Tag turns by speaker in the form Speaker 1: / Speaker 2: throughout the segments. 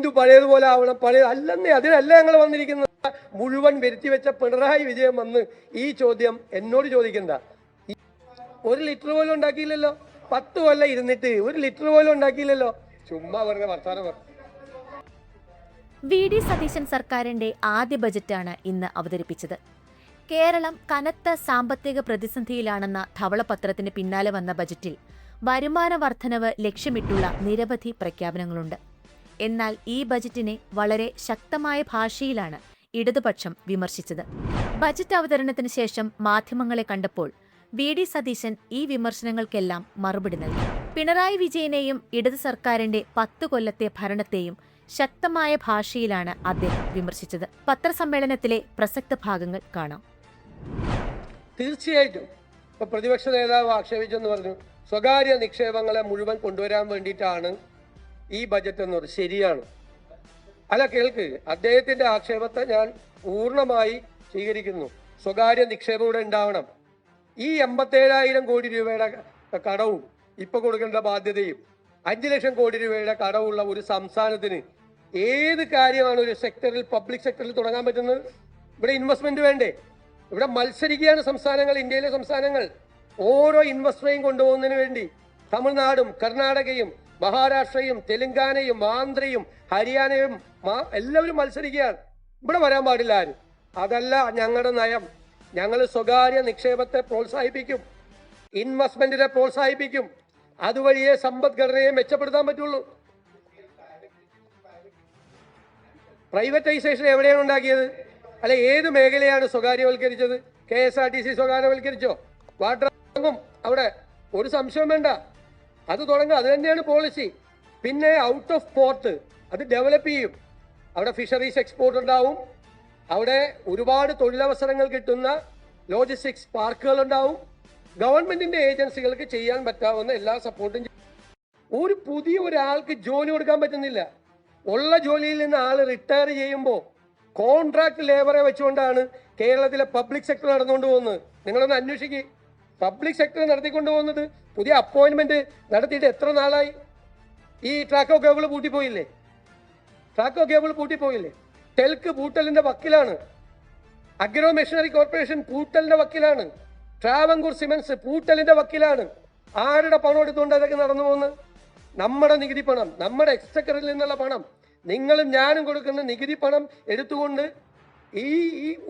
Speaker 1: വീണ്ടും പഴയതുപോലെ ആവണം. പഴയ അല്ലെന്നേ, അതിനല്ല ഞങ്ങൾ വന്നിരിക്കുന്നത്. മുഴുവൻ വരുത്തിവെച്ച പിണറായി വിജയൻ വന്ന് ഈ ചോദ്യം എന്നോട് ചോദിക്കണ്ട. 1 ലിറ്റർ പോലും ഉണ്ടാക്കിയില്ലല്ലോ. 10 കൊല്ലം ഇരുന്നിട്ട് 1 ലിറ്റർ പോലും ഉണ്ടാക്കിയില്ലല്ലോ. ചുമ്മാ വെറുതെ വർത്താനം പറഞ്ഞു.
Speaker 2: വി.ഡി. സതീശൻ സർക്കാരിന്റെ ആദ്യ ബജറ്റാണ് ഇന്ന് അവതരിപ്പിച്ചത്. കേരളം കനത്ത സാമ്പത്തിക പ്രതിസന്ധിയിലാണെന്ന ധവളപത്രത്തിന് പിന്നാലെ വന്ന ബജറ്റിൽ വരുമാന വർധനവ് ലക്ഷ്യമിട്ടുള്ള നിരവധി പ്രഖ്യാപനങ്ങളുണ്ട്. എന്നാൽ ഈ ബജറ്റിനെ വളരെ ശക്തമായ ഭാഷയിലാണ് ഇടതുപക്ഷം വിമർശിച്ചത്. ബജറ്റ് അവതരണത്തിന് ശേഷം മാധ്യമങ്ങളെ കണ്ടപ്പോൾ വി.ഡി. സതീശൻ ഈ വിമർശനങ്ങൾക്കെല്ലാം മറുപടി നൽകി. പിണറായി വിജയനെയും ഇടത് സർക്കാരിന്റെ 10 കൊല്ലത്തെ ഭരണത്തെയും ശക്തമായ ഭാഷയിലാണ് അദ്ദേഹം വിമർശിച്ചത്. പത്രസമ്മേളനത്തിലെ പ്രസക്ത ഭാഗങ്ങൾ കാണാം.
Speaker 1: തീർച്ചയായിട്ടും ഇപ്പൊ പ്രതിപക്ഷ നേതാവ് ആക്ഷേപിച്ചെന്ന് പറഞ്ഞു, സ്വകാര്യ നിക്ഷേപങ്ങളെ മുഴുവൻ കൊണ്ടുവരാൻ വേണ്ടിയിട്ടാണ് ഈ ബജറ്റ് എന്ന് പറഞ്ഞു. ശരിയാണ്. അല്ല, കേൾക്ക്, അദ്ദേഹത്തിന്റെ ആക്ഷേപത്തെ ഞാൻ പൂർണ്ണമായി സ്വീകരിക്കുന്നു. സ്വകാര്യ നിക്ഷേപം ഇവിടെ ഉണ്ടാവണം. ഈ 87,000 കോടി രൂപയുടെ കടവും ഇപ്പൊ കൊടുക്കേണ്ട ബാധ്യതയും 5 ലക്ഷം കോടി രൂപയുടെ കടവുള്ള ഒരു സംസ്ഥാനത്തിന് ഏത് കാര്യമാണ് ഒരു സെക്ടറിൽ, പബ്ലിക് സെക്ടറിൽ തുടങ്ങാൻ പറ്റുന്നത്? ഇവിടെ ഇൻവെസ്റ്റ്മെന്റ് വേണ്ടേ? ഇവിടെ മത്സരിക്കുകയാണ് സംസ്ഥാനങ്ങൾ, ഇന്ത്യയിലെ സംസ്ഥാനങ്ങൾ. ഓരോ ഇൻവെസ്റ്ററേയും കൊണ്ടുപോകുന്നതിന് വേണ്ടി തമിഴ്നാടും കർണാടകയും മഹാരാഷ്ട്രയും തെലങ്കാനയും ആന്ധ്രയും ഹരിയാനയും എല്ലാവരും മത്സരിക്കുകയാണ്. ഇവിടെ വരാൻ പാടില്ല ആരും. അതല്ല ഞങ്ങളുടെ നയം. ഞങ്ങൾ സ്വകാര്യ നിക്ഷേപത്തെ പ്രോത്സാഹിപ്പിക്കും, ഇൻവെസ്റ്റ്മെന്റിനെ പ്രോത്സാഹിപ്പിക്കും. അതുവഴിയേ സമ്പദ്ഘടനയെ മെച്ചപ്പെടുത്താൻ പറ്റുള്ളൂ. പ്രൈവറ്റൈസേഷൻ എവിടെയാണ് ഉണ്ടാക്കിയത്? അല്ല, ഏത് മേഖലയാണ് സ്വകാര്യവൽക്കരിച്ചത്? KSRTC സ്വകാര്യവൽക്കരിച്ചോ? വാട്ടർ തുടങ്ങും അവിടെ, ഒരു സംശയം വേണ്ട. അത് തുടങ്ങുക, അത് തന്നെയാണ് പോളിസി. പിന്നെ ഔട്ട് ഓഫ് പോർട്ട് അത് ഡെവലപ്പ് ചെയ്യും. അവിടെ ഫിഷറീസ് എക്സ്പോർട്ട് ഉണ്ടാവും. അവിടെ ഒരുപാട് തൊഴിലവസരങ്ങൾ കിട്ടുന്ന ലോജിസ്റ്റിക്സ് പാർക്കുകൾ ഉണ്ടാവും. ഗവൺമെന്റിന്റെ ഏജൻസികൾക്ക് ചെയ്യാൻ പറ്റാവുന്ന എല്ലാ സപ്പോർട്ടും. ഒരു പുതിയ ഒരാൾക്ക് ജോലി കൊടുക്കാൻ പറ്റുന്നില്ല. ഉള്ള ജോലിയിൽ നിന്ന് ആള് റിട്ടയർ ചെയ്യുമ്പോൾ കോൺട്രാക്ട് ലേബറെ വെച്ചുകൊണ്ടാണ് കേരളത്തിലെ പബ്ലിക് സെക്ടർ നടന്നുകൊണ്ട് പോകുന്നത്. നിങ്ങളൊന്ന് അന്വേഷിക്കുക. പബ്ലിക് സെക്ടർ നടത്തിക്കൊണ്ടു പോകുന്നത് പുതിയ അപ്പോയിന്റ്മെന്റ് നടത്തിയിട്ട് എത്ര നാളായി? ഈ ട്രാക്കോ കേബിൾ പൂട്ടിപ്പോയില്ലേ? ടെൽക്ക് പൂട്ടലിന്റെ വക്കിലാണ്. അഗ്രോ മെഷീനറി കോർപ്പറേഷൻ പൂട്ടലിന്റെ വക്കിലാണ്. ട്രാവൻകൂർ സിമന്റ്സ് പൂട്ടലിന്റെ വക്കിലാണ്. ആരുടെ പണം എടുത്തുകൊണ്ട് അതൊക്കെ നടന്നു പോകുന്നത്? നമ്മുടെ നികുതി പണം, നമ്മുടെ എക്സ്ചക്കറിൽ നിന്നുള്ള പണം, നിങ്ങളും ഞാനും കൊടുക്കുന്ന നികുതി പണം എടുത്തുകൊണ്ട് ഈ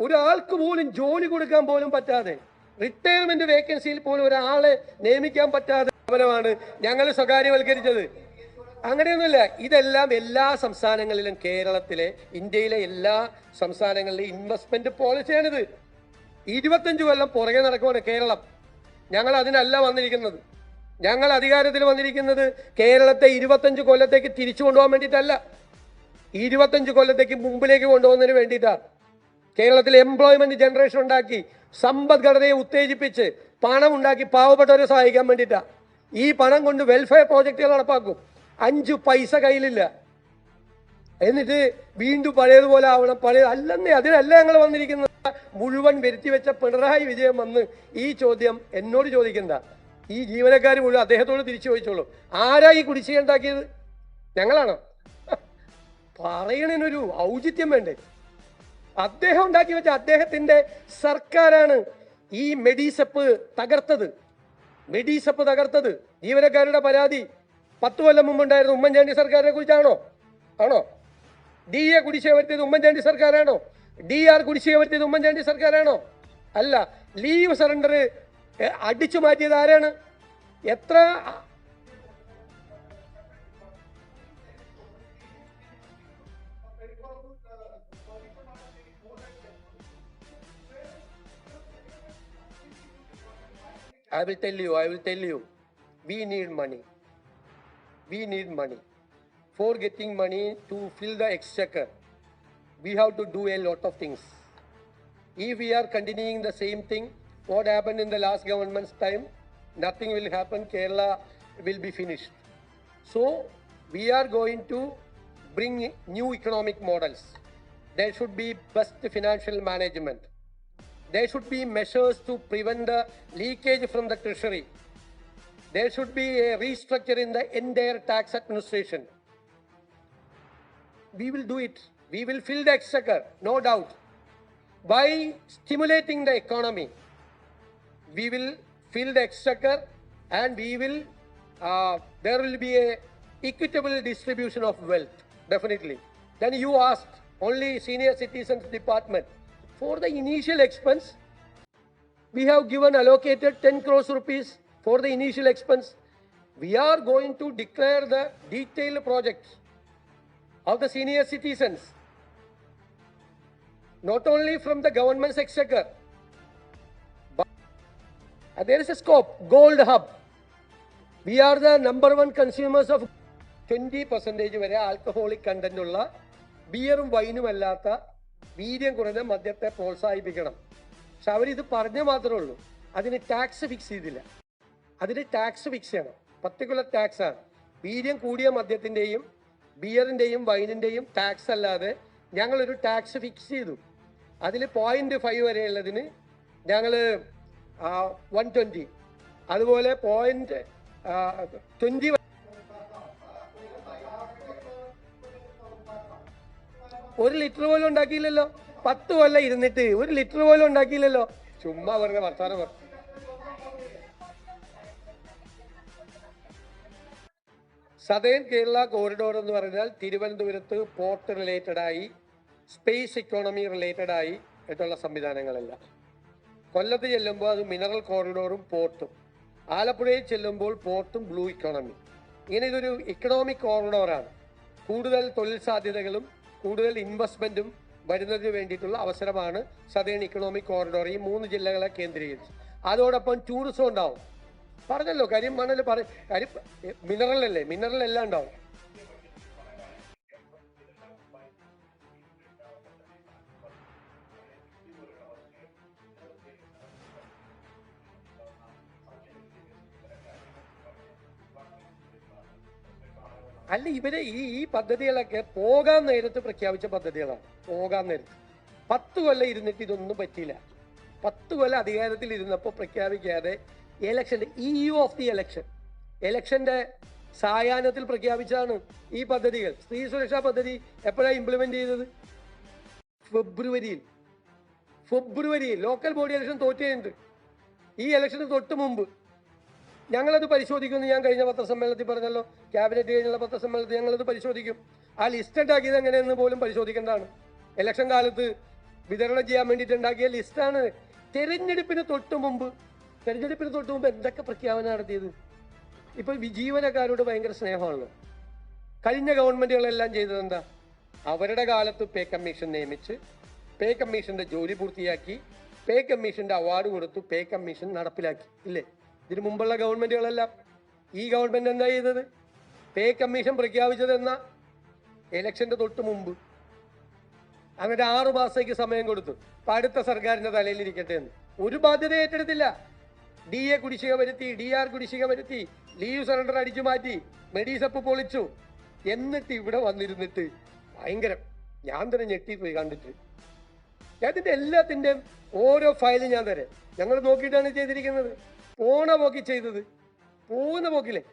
Speaker 1: ഒരാൾക്ക് പോലും ജോലി കൊടുക്കാൻ പോലും പറ്റാതെ, റിട്ടയർമെന്റ് വേക്കൻസിയിൽ പോലും ഒരാളെ നിയമിക്കാൻ പറ്റാതെ സ്ഥാപനമാണ് ഞങ്ങൾ സ്വകാര്യവൽക്കരിച്ചത്. അങ്ങനെയൊന്നുമില്ല. ഇതെല്ലാം എല്ലാ സംസ്ഥാനങ്ങളിലും, കേരളത്തിലെ, ഇന്ത്യയിലെ എല്ലാ സംസ്ഥാനങ്ങളിലെയും ഇൻവെസ്റ്റ്മെന്റ് പോളിസിയാണിത്. 25 കൊല്ലം പുറകെ നടക്കുവാണ് കേരളം. ഞങ്ങൾ അതിനല്ല വന്നിരിക്കുന്നത്. ഞങ്ങൾ അധികാരത്തിൽ വന്നിരിക്കുന്നത് കേരളത്തെ 25 കൊല്ലത്തേക്ക് തിരിച്ചു കൊണ്ടുപോകാൻ വേണ്ടിയിട്ടല്ല, 25 കൊല്ലത്തേക്ക് മുമ്പിലേക്ക് കൊണ്ടുപോകുന്നതിന് വേണ്ടിയിട്ടാണ്. കേരളത്തിൽ എംപ്ലോയ്മെന്റ് ജനറേഷൻ ഉണ്ടാക്കി, സമ്പദ്ഘടനയെ ഉത്തേജിപ്പിച്ച് പണം ഉണ്ടാക്കി പാവപ്പെട്ടവരെ സഹായിക്കാൻ വേണ്ടിയിട്ടാണ്. ഈ പണം കൊണ്ട് വെൽഫെയർ പ്രോജക്റ്റുകൾ നടപ്പാക്കും. 5 പൈസ കയ്യിലില്ല. എന്നിട്ട് വീണ്ടും പഴയതുപോലെ ആവണം. അല്ലെന്നേ, അതിനല്ല ഞങ്ങൾ വന്നിരിക്കുന്നത്. മുഴുവൻ വരുത്തിവെച്ച പിണറായി വിജയൻ വന്ന് ഈ ചോദ്യം എന്നോട് ചോദിക്കണ്ട. ഈ ജീവനക്കാർ മുഴുവൻ അദ്ദേഹത്തോട് തിരിച്ചു ചോദിച്ചോളൂ. ആരാ ഈ കുടിശ്ശിക ഉണ്ടാക്കിയത്? ഞങ്ങളാണോ? പറയണതിനൊരു ഔചിത്യം വേണ്ടേ? അദ്ദേഹം ഉണ്ടാക്കി വെച്ച അദ്ദേഹത്തിന്റെ സർക്കാരാണ് ഈ മെഡിസെപ്പ് തകർത്തത്. ജീവനക്കാരുടെ പരാതി 10 കൊല്ലം മുമ്പുണ്ടായിരുന്ന ഉമ്മൻചാണ്ടി സർക്കാരിനെ കുറിച്ചാണോ? DA കുടിശ്ശിക വരുത്തിയത് ഉമ്മൻചാണ്ടി സർക്കാരാണോ? DR കുടിശ്ശിക വരുത്തിയത് ഉമ്മൻചാണ്ടി സർക്കാരാണോ? അല്ല. ലീവ് സറണ്ടർ അടിച്ചു മാറ്റിയത് ആരാണ്? എത്ര I will tell you. We need money. For getting money to fill the exchequer, we have to do a lot of things. If we are continuing the same thing, what happened in the last government's time, nothing will happen. Kerala will be finished. So we are going to bring new economic models. There should be best financial management. There should be measures to prevent the leakage from the treasury. There should be a restructure in the entire tax administration. we will do it. We will fill the exchequer, no doubt. By stimulating the economy, we will fill the exchequer, and we will there will be a equitable distribution of wealth, definitely. Then you asked only senior citizens department. For the initial expense, we have given allocated 10 crores rupees for the initial expense. We are going to declare the detailed projects of the senior citizens, not only from the government's exchequer, but there is a scope. Gold hub. We are the number one consumers of 20% വരെ alcoholic content ഉള്ള ബിയറും വൈനും അല്ലാത്ത വീര്യം കുറഞ്ഞ മദ്യത്തെ പ്രോത്സാഹിപ്പിക്കണം. പക്ഷെ അവരിത് പറഞ്ഞ മാത്രമേ ഉള്ളൂ, അതിന് ടാക്സ് ഫിക്സ് ചെയ്തില്ല. അതിന് ടാക്സ് ഫിക്സ് ചെയ്യണം, പർട്ടിക്കുലർ ടാക്സ് ആണ്. വീര്യം കൂടിയ മദ്യത്തിൻ്റെയും ബിയറിൻ്റെയും വൈനിൻ്റെയും ടാക്സ് അല്ലാതെ ഞങ്ങളൊരു ടാക്സ് ഫിക്സ് ചെയ്തു. അതിൽ 0.5 വരെയുള്ളതിന് ഞങ്ങൾ 120, അതുപോലെ 0.20 1 ലിറ്റർ പോലും ഉണ്ടാക്കിയില്ലല്ലോ. 10 കൊല്ലം ഇരുന്നിട്ട് 1 ലിറ്റർ പോലും ഉണ്ടാക്കിയില്ലല്ലോ. ചുമ്മാ വെറുതെ വർത്താനം പറഞ്ഞു. സദേൺ കേരള കോറിഡോർ എന്ന് പറഞ്ഞാൽ തിരുവനന്തപുരത്ത് പോർട്ട് റിലേറ്റഡ് ആയി, സ്പേസ് ഇക്കോണമി റിലേറ്റഡ് ആയി ആയിട്ടുള്ള സംവിധാനങ്ങളല്ല. കൊല്ലത്ത് ചെല്ലുമ്പോൾ അത് മിനറൽ കോറിഡോറും പോർട്ടും, ആലപ്പുഴയിൽ ചെല്ലുമ്പോൾ പോർട്ടും ബ്ലൂ ഇക്കോണമി. ഇങ്ങനെ ഇതൊരു ഇക്കണോമിക് കോറിഡോറാണ്. കൂടുതൽ തൊഴിൽ സാധ്യതകളും കൂടുതൽ ഇൻവെസ്റ്റ്മെൻറ്റും വരുന്നതിന് വേണ്ടിയിട്ടുള്ള അവസരമാണ് സദേൺ ഇക്കണോമിക് കോറിഡോർ, ഈ 3 ജില്ലകളെ കേന്ദ്രീകരിച്ച്. അതോടൊപ്പം ടൂറിസം ഉണ്ടാവും. പറഞ്ഞല്ലോ, കാര്യം മണൽ കാര്യം മിനറൽ അല്ലേ, മിനറൽ എല്ലാം ഉണ്ടാവും. അല്ല, ഇവരെ ഈ പദ്ധതികളൊക്കെ പോകാൻ നേരത്ത് പ്രഖ്യാപിച്ച പദ്ധതികളാണ്. പോകാൻ നേരത്ത് 10 കൊല്ലം ഇരുന്നിട്ട് ഇതൊന്നും പറ്റിയില്ല. 10 കൊല്ലം അധികാരത്തിൽ ഇരുന്നപ്പോൾ പ്രഖ്യാപിക്കാതെ ഇലക്ഷൻ്റെ EU ഓഫ് ദി ഇലക്ഷൻ്റെ സായാഹ്നത്തിൽ പ്രഖ്യാപിച്ചാണ് ഈ പദ്ധതികൾ. സ്ത്രീ സുരക്ഷാ പദ്ധതി എപ്പോഴാണ് ഇംപ്ലിമെന്റ് ചെയ്തത്? ഫെബ്രുവരിയിൽ ലോക്കൽ ബോഡി ഇലക്ഷൻ തോറ്റുകയുണ്ട്. ഈ ഇലക്ഷന് തൊട്ട് മുമ്പ് ഞങ്ങളത് പരിശോധിക്കുമെന്ന് ഞാൻ കഴിഞ്ഞ പത്രസമ്മേളനത്തിൽ പറഞ്ഞല്ലോ. ക്യാബിനറ്റ് കഴിഞ്ഞുള്ള പത്രസമ്മേളനത്തിൽ ഞങ്ങളത് പരിശോധിക്കും. ആ ലിസ്റ്റ് ഉണ്ടാക്കിയത് എങ്ങനെയെന്ന് പോലും പരിശോധിക്കേണ്ടതാണ്. ഇലക്ഷൻ കാലത്ത് വിതരണം ചെയ്യാൻ വേണ്ടിയിട്ട് ഉണ്ടാക്കിയ ലിസ്റ്റാണ്. തെരഞ്ഞെടുപ്പിന് തൊട്ട് മുമ്പ് എന്തൊക്കെ പ്രഖ്യാപനം നടത്തിയത്? ഇപ്പൊ ജീവനക്കാരോട് ഭയങ്കര സ്നേഹമാണല്ലോ. കഴിഞ്ഞ ഗവൺമെന്റുകളെല്ലാം ചെയ്തത് എന്താ? അവരുടെ കാലത്ത് പേ കമ്മീഷൻ നിയമിച്ച് പേ കമ്മീഷന്റെ ജോലി പൂർത്തിയാക്കി, പേ കമ്മീഷന്റെ അവാർഡ് കൊടുത്തു, പേ കമ്മീഷൻ നടപ്പിലാക്കി, ഇല്ലേ? ഇതിനു മുമ്പുള്ള ഗവൺമെന്റുകളെല്ലാം. ഈ ഗവൺമെന്റ് എന്താ ചെയ്തത്? പേ കമ്മീഷൻ പ്രഖ്യാപിച്ചത് എന്നാ? ഇലക്ഷന്റെ തൊട്ട് മുമ്പ്. അങ്ങനെ 6 മാസത്തേക്ക് സമയം കൊടുത്തു. അപ്പൊ അടുത്ത സർക്കാരിന്റെ തലയിലിരിക്കട്ടെ എന്ന്. ഒരു ബാധ്യത ഏറ്റെടുത്തില്ല. DA കുടിശ്ശിക വരുത്തി, DR കുടിശ്ശിക വരുത്തി, ലീവ് സറണ്ടർ അടിച്ചു മാറ്റി, മെഡിസപ്പ് പൊളിച്ചു. എന്നിട്ട് ഇവിടെ വന്നിരുന്നിട്ട് ഭയങ്കരം, ഞാൻ തന്നെ ഞെട്ടിപ്പോയി കണ്ടിട്ട്. ഇതിന്റെ എല്ലാത്തിൻ്റെയും ഓരോ ഫയലും ഞാൻ തരാം. ഞങ്ങൾ നോക്കിയിട്ടാണ് ചെയ്തിരിക്കുന്നത്. പോകുന്ന പോക്കി ചെയ്തത്, പോകുന്ന പോക്കില്ലേ.